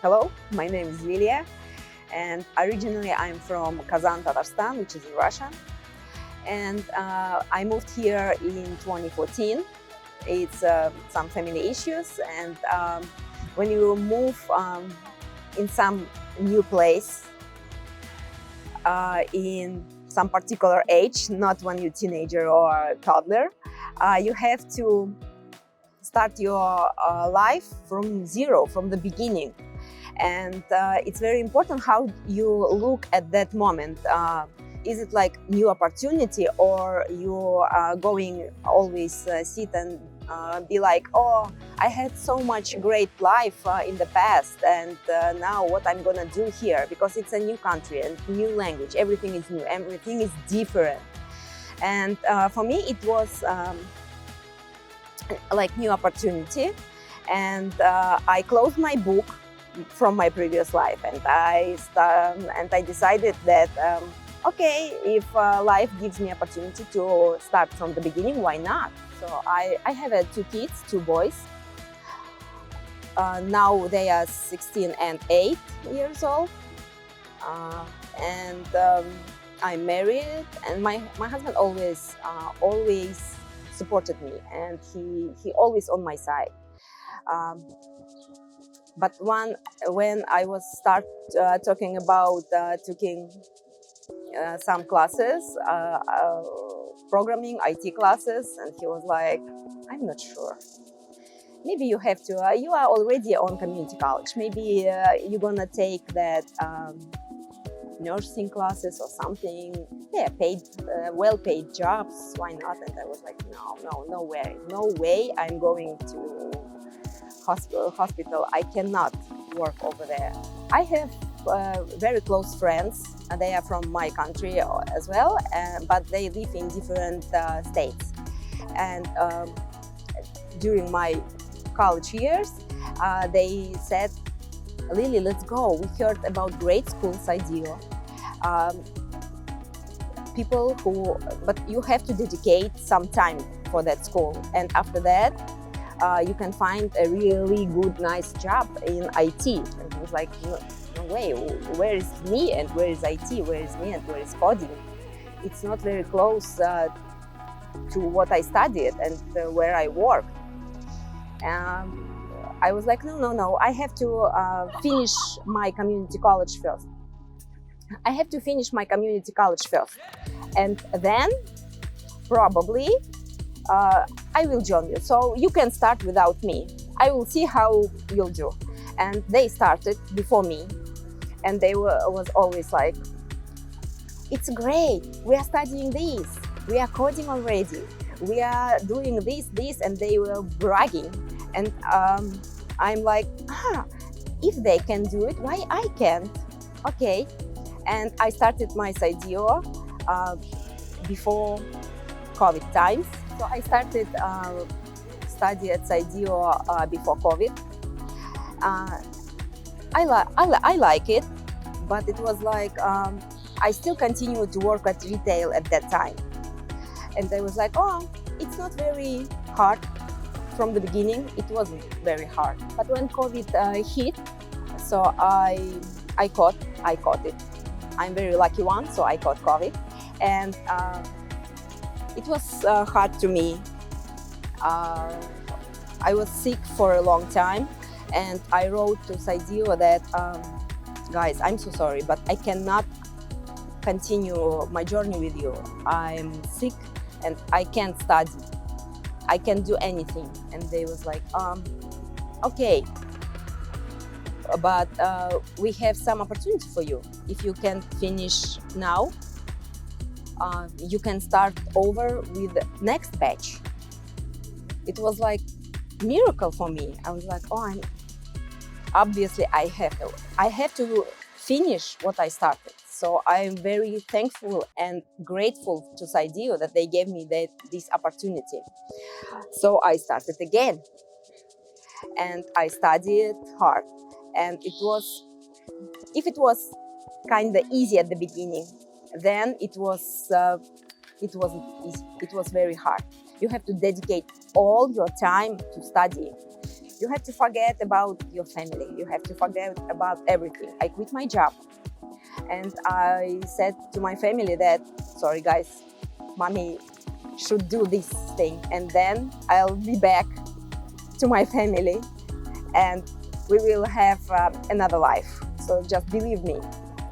Hello, my name is Lilia, and originally I'm from Kazan, Tatarstan, which is in Russia. And I moved here in 2014. It's some family issues, and when you move in some new place, in some particular age, not when you're a teenager or a toddler, you have to start your life from zero, from the beginning. And it's very important how you look at that moment. Is it like new opportunity, or you are going always sit and be like, oh, I had so much great life in the past, and now what I'm gonna do here, because it's a new country and new language, everything is new, everything is different. And for me it was like new opportunity, and I closed my book from my previous life, and I decided that okay, if life gives me opportunity to start from the beginning, why not? So I have two kids, two boys. Now they are 16 and 8 years old, and I'm married, and my husband always supported me, and he always on my side. But when I was talking about taking some classes, programming, IT classes, and he was like, I'm not sure. Maybe you have to, you are already on community college. Maybe you're gonna take that nursing classes or something. Yeah, paid, well-paid jobs, why not? And I was like, no way I'm going to hospital. I cannot work over there. I have very close friends. They are from my country as well, but they live in different states. And during my college years, they said, Lily, let's go. We heard about great school, Cydeo. But you have to dedicate some time for that school. And after that, you can find a really good, nice job in IT. And he was like, no way, where is me and where is IT? Where is me and where is coding? It's not very close to what I studied and where I work. I was like, no, I have to finish my community college first. I have to finish my community college first. And then probably I will join you. So you can start without me. I will see how you'll do. And they started before me. And they was always like, it's great. We are studying this. We are coding already. We are doing this, and they were bragging. And I'm like, if they can do it, why I can't? Okay. And I started my Cydeo before COVID times. So I started study at Cydeo before COVID. I like it, but it was like I still continued to work at retail at that time. And I was like, oh, it's not very hard. From the beginning, it wasn't very hard. But when COVID hit, so I caught it. I'm very lucky one, so I caught COVID. And it was hard to me. I was sick for a long time, and I wrote to Cydeo that, guys, I'm so sorry, but I cannot continue my journey with you. I'm sick and I can't study. I can't do anything. And they was like, okay, but we have some opportunity for you. If you can finish now, you can start over with the next batch. It was like miracle for me. I was like, oh, obviously I have to finish what I started. So I'm very thankful and grateful to Cydeo that they gave me this opportunity. So I started again, and I studied hard. And if it was kind of easy at the beginning, then it wasn't easy. It was very hard. You have to dedicate all your time to study. You have to forget about your family. You have to forget about everything. I quit my job and I said to my family that, sorry guys, mommy should do this thing, and then I'll be back to my family and we will have another life. So just believe me.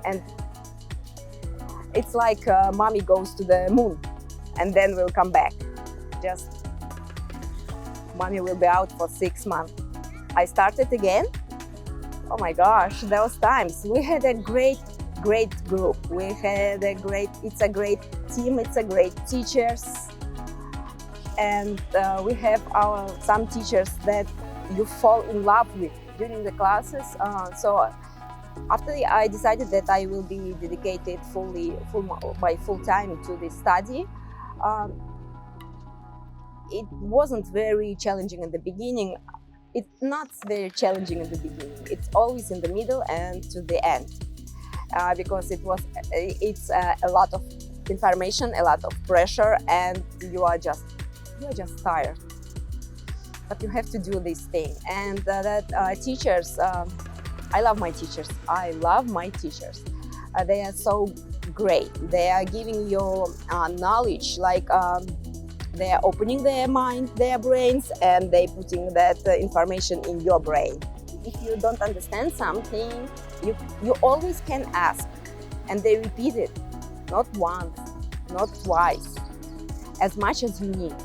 And it's like mommy goes to the moon and then will come back. Just mommy will be out for 6 months. I started again. Oh my gosh, those times. We had a great group. It's a great team, it's a great teachers. And we have some teachers that you fall in love with during the classes. So after I decided that I will be dedicated full time to this study, it wasn't very challenging in the beginning. It's not very challenging in the beginning. It's always in the middle and to the end, because it's a lot of information, a lot of pressure, and you are just tired. But you have to do this thing. And teachers, I love my teachers. They are so great. They are giving you knowledge, like they are opening their mind, their brains, and they putting that information in your brain. If you don't understand something, you always can ask, and they repeat it, not once, not twice, as much as you need.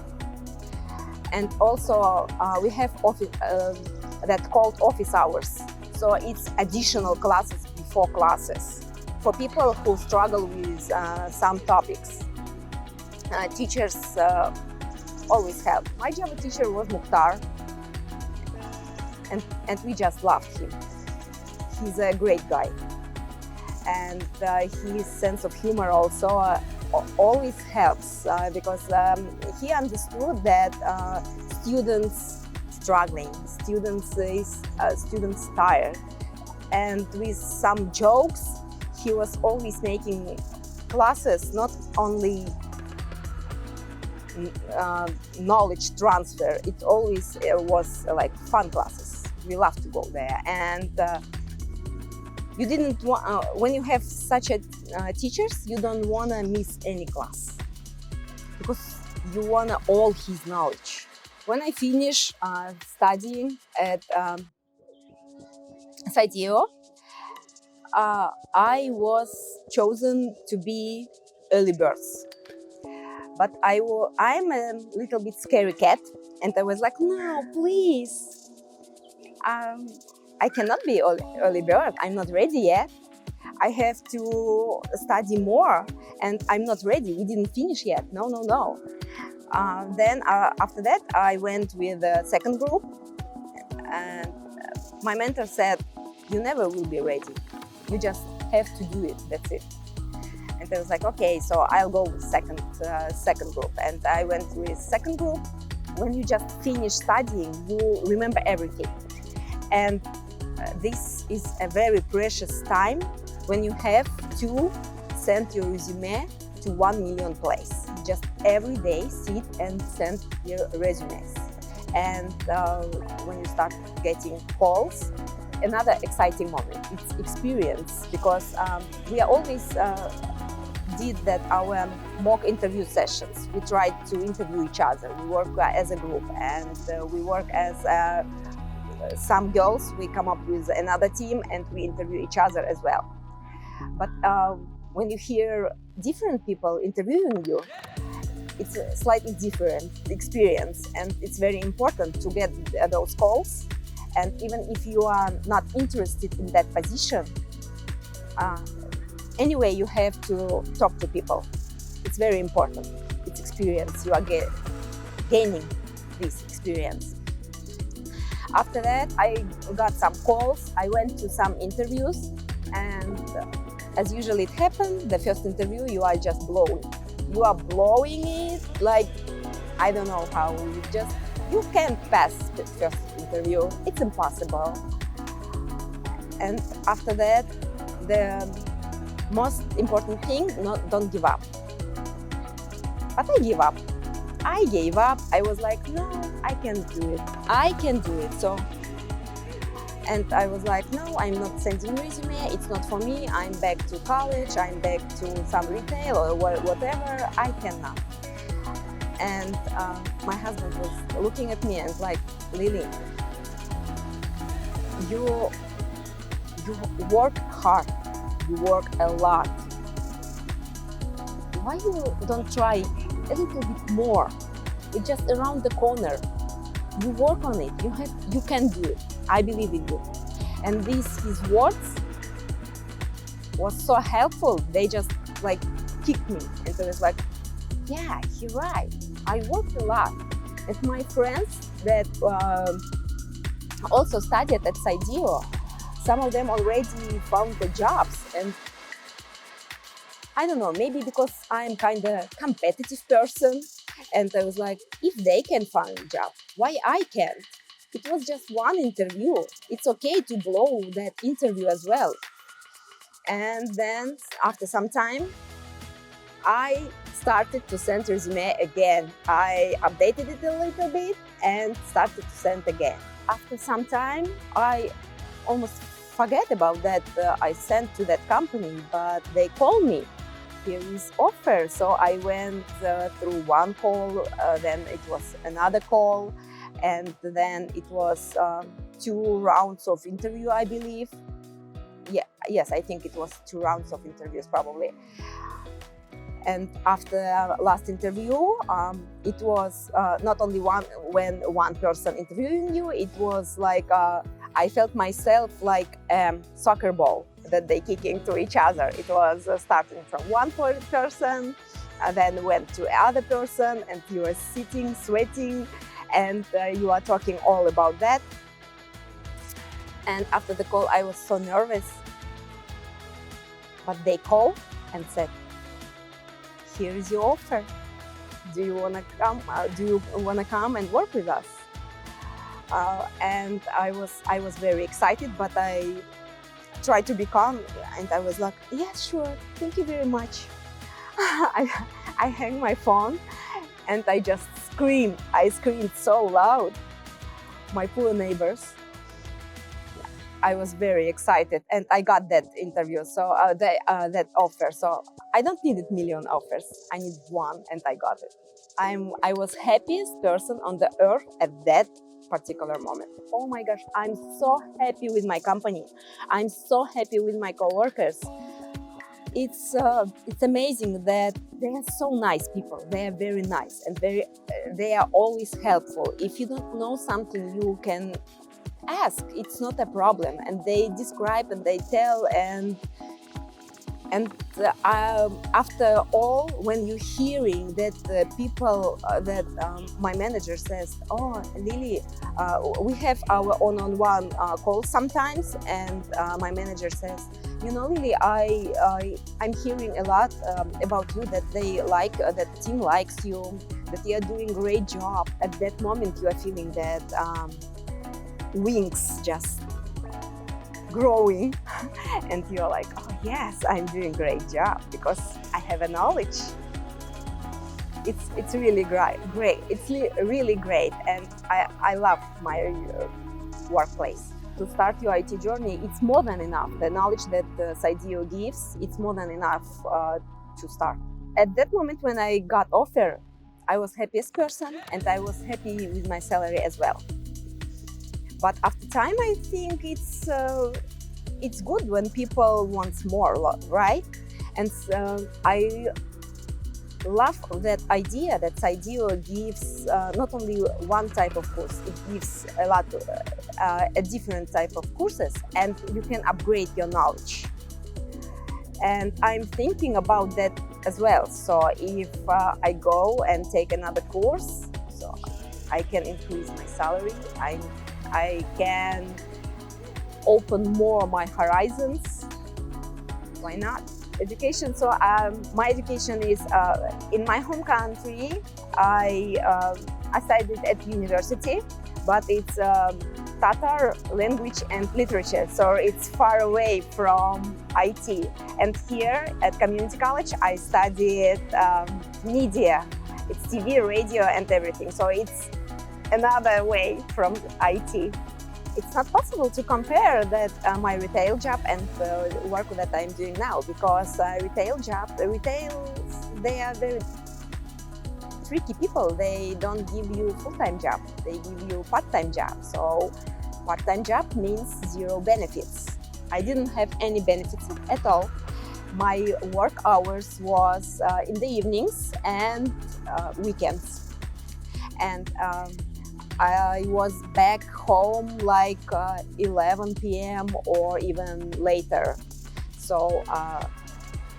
And also we have that called office hours. So it's additional classes before classes for people who struggle with some topics. Teachers always help. My Java teacher was Mukhtar, and we just loved him. He's a great guy, and his sense of humor also always helps, because he understood that students struggling, students tired, and with some jokes he was always making classes not only knowledge transfer, it always was like fun classes. We love to go there, and you didn't want, when you have such a teachers, you don't want to miss any class because you want all his knowledge. When I finished studying at Cydeo, I was chosen to be early birds. But I'm a little bit scary cat, and I was like, no, please. I cannot be early bird. I'm not ready yet. I have to study more, and I'm not ready. We didn't finish yet. No. Then after that, I went with the second group, and my mentor said, you never will be ready. You just have to do it. That's it. And I was like, okay, so I'll go with second group. And I went with second group. When you just finish studying, you remember everything. And this is a very precious time when you have to send your resume to 1 million place. Just every day sit and send your resumes. And when you start getting calls, another exciting moment, it's experience, because we are always did that our mock interview sessions. We tried to interview each other. We work as a group, and we work as some girls. We come up with another team and we interview each other as well. But when you hear different people interviewing you, it's a slightly different experience, and it's very important to get those calls. And even if you are not interested in that position, anyway, you have to talk to people. It's very important. It's experience. You are gaining this experience. After that, I got some calls. I went to some interviews, and as usually it happened, the first interview, you are just blowing. You are blowing it like, I don't know how, you can't pass the first interview. It's impossible. And after that, the most important thing, don't give up. But I give up. I gave up. I was like, no, I can't do it. I can do it. So, and I was like, no, I'm not sending resume. It's not for me. I'm back to college. I'm back to some retail or whatever. I cannot. And my husband was looking at me and like, Lily, you work hard. You work a lot. Why you don't try a little bit more? It's just around the corner. You work on it. You can do it. I believe in you. And his words was so helpful. They just like kicked me. And so it's like, yeah, you're right. I worked a lot. And my friends that also studied at Cydeo, some of them already found the jobs. And I don't know, maybe because I'm kind of competitive person, and I was like, if they can find a job, why I can't? It was just one interview. It's okay to blow that interview as well. And then after some time, I started to send resume again. I updated it a little bit and started to send again. After some time, I almost forget about that. I sent to that company, but they called me. Here is offer. So I went through one call, then it was another call, and then it was 2 rounds of interview, I believe. Yes, I think it was 2 rounds of interviews probably. And after last interview, it was not only one person interviewing you, it was like I felt myself like soccer ball that they kicking to each other. It was starting from one person, then went to other person, and you are sitting, sweating, and you are talking all about that. And after the call, I was so nervous. But they called and said, here is your offer. Do you want to come? Do you want to come and work with us? And I was very excited, but I tried to be calm, and I was like, yeah, sure, thank you very much. I hang my phone and I just screamed. I screamed so loud. My poor neighbors. I was very excited, and I got that interview, so that offer. So I don't need a million offers. I need one, and I got it. I was happiest person on the earth at that particular moment. Oh my gosh, I'm so happy with my company. I'm so happy with my coworkers. It's amazing that they are so nice people. They are very nice and they are always helpful. If you don't know something, you can ask. It's not a problem, and they describe and they tell, and after all, when you're hearing that people my manager says, oh, Lily, we have our one-on-one calls sometimes, and my manager says, you know, Lily, I'm hearing a lot about you, that they like, that the team likes you, that you are doing a great job. At that moment, you are feeling that wings just growing, and you're like, oh yes, I'm doing a great job because I have a knowledge. It's really great. It's really great, and I love my workplace. To start your IT journey, it's more than enough. The knowledge that Cydeo gives, it's more than enough to start. At that moment when I got offer, I was happiest person, and I was happy with my salary as well. But after time, I think it's good when people want more, right? And I love that idea that Cydeo gives not only one type of course, it gives a different type of courses, and you can upgrade your knowledge. And I'm thinking about that as well. So if I go and take another course, so I can increase my salary, I can open more my horizons. Why not? Education. So my education is in my home country. I studied at university, but it's Tatar language and literature, so it's far away from IT. And here at community college, I studied media It's TV, radio, and everything. So it's another way from IT. It's not possible to compare that my retail job and the work that I'm doing now, because retail, they are very tricky people. They don't give you full-time job, they give you part-time job. So part-time job means zero benefits. I didn't have any benefits at all. My work hours was in the evenings and weekends. And I was back home like 11 p.m. or even later. So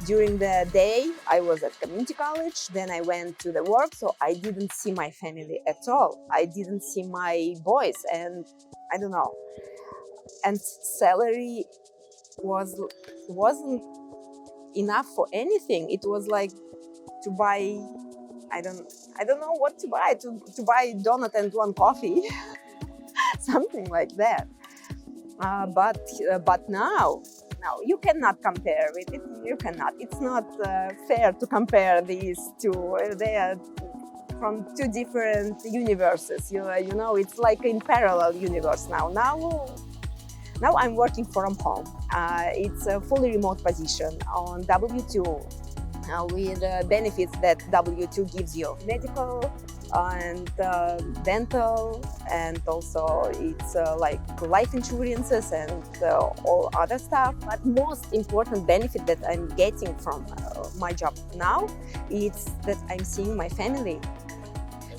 during the day, I was at community college, then I went to the work, so I didn't see my family at all. I didn't see my boys, and I don't know. And salary wasn't enough for anything. It was like to buy, I don't know what to buy, to buy donut and one coffee, something like that. But now you cannot compare it. You cannot. It's not fair to compare these two. They are from two different universes. You know, it's like in parallel universe now. Now I'm working from home. It's a fully remote position on W2. With benefits that W2 gives you, medical and dental, and also it's like life insurances and all other stuff. But most important benefit that I'm getting from my job now is that I'm seeing my family,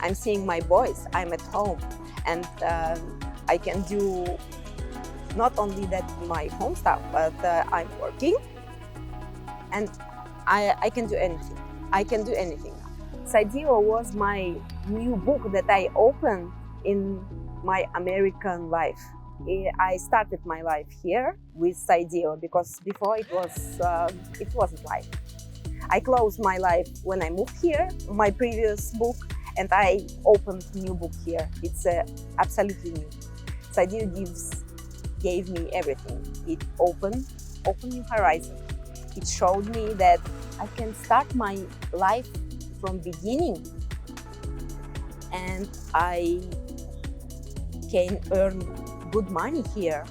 I'm seeing my boys, I'm at home, and I can do not only that my home stuff, but I'm working and I can do anything. I can do anything. Cydeo was my new book that I opened in my American life. I started my life here with Cydeo because before it wasn't life. I closed my life when I moved here, my previous book, and I opened new book here. It's absolutely new. Cydeo gave me everything. It opened new horizons. It showed me that I can start my life from beginning, and I can earn good money here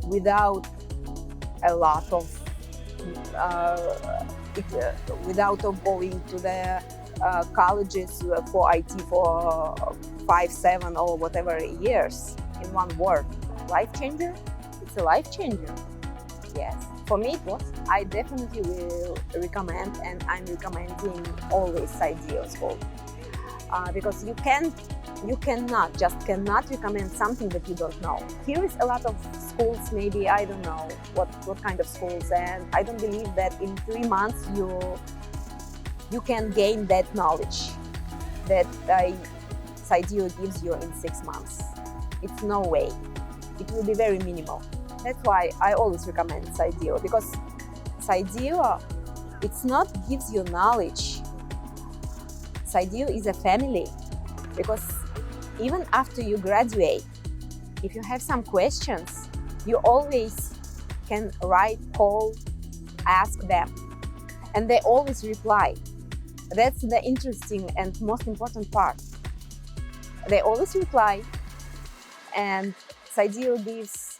without a lot of without going to the colleges for IT for 5, 7 or whatever years. In one word, life changer. It's a life changer. Yes. For me, it was. I definitely will recommend, and I'm recommending always Cydeo school because you cannot recommend something that you don't know. Here is a lot of schools, maybe I don't know what kind of schools, and I don't believe that in 3 months you can gain that knowledge that Cydeo gives you in 6 months. It's no way. It will be very minimal. That's why I always recommend Cydeo, because Cydeo, it's not gives you knowledge. Cydeo is a family, because even after you graduate, if you have some questions, you always can write, call, ask them, and they always reply. That's the interesting and most important part. They always reply, and Cydeo gives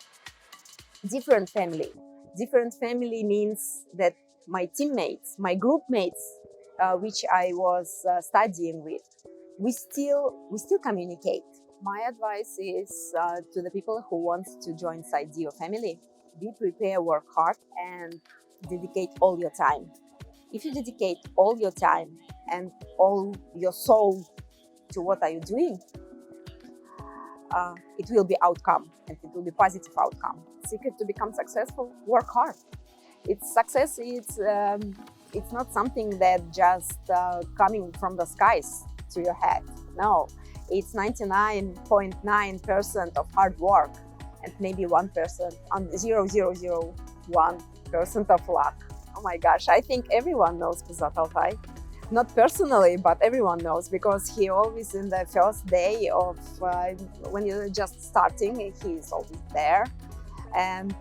different family. Different family means that my teammates, my group mates, which I was studying with, we still communicate. My advice is to the people who want to join Cydeo family: be prepared, work hard, and dedicate all your time. If you dedicate all your time and all your soul to what are you doing, it will be outcome, and it will be positive outcome. Secret to become successful: work hard. Success. It's not something that just coming from the skies to your head. No, it's 99.9% of hard work and maybe 1% on 0.001% of luck. Oh my gosh, I think everyone knows Kuzat Altai. Not personally, but everyone knows, because he always in the first day of when you're just starting, he's always there. And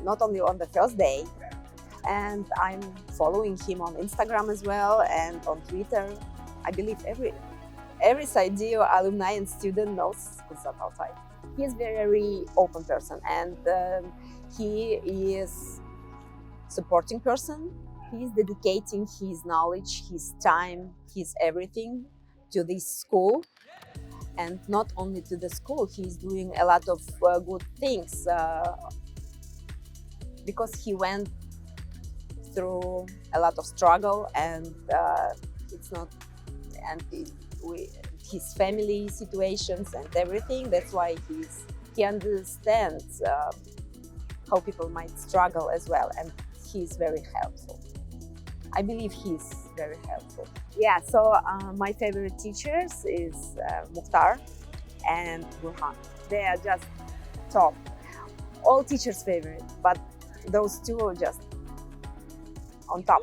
not only on the first day, and I'm following him on Instagram as well and on Twitter. I believe every Cydeo alumni and student knows Kutsat Altay. He is very open person, and he is supporting person. He is dedicating his knowledge, his time, his everything to this school. And not only to the school, he's doing a lot of good things because he went through a lot of struggle, and it's not and his family situations and everything. That's why he understands how people might struggle as well, and he's very helpful. I believe he's very helpful. Yeah, so my favorite teachers is Mukhtar and Burhan. They are just top. All teachers' favorite, but those two are just on top.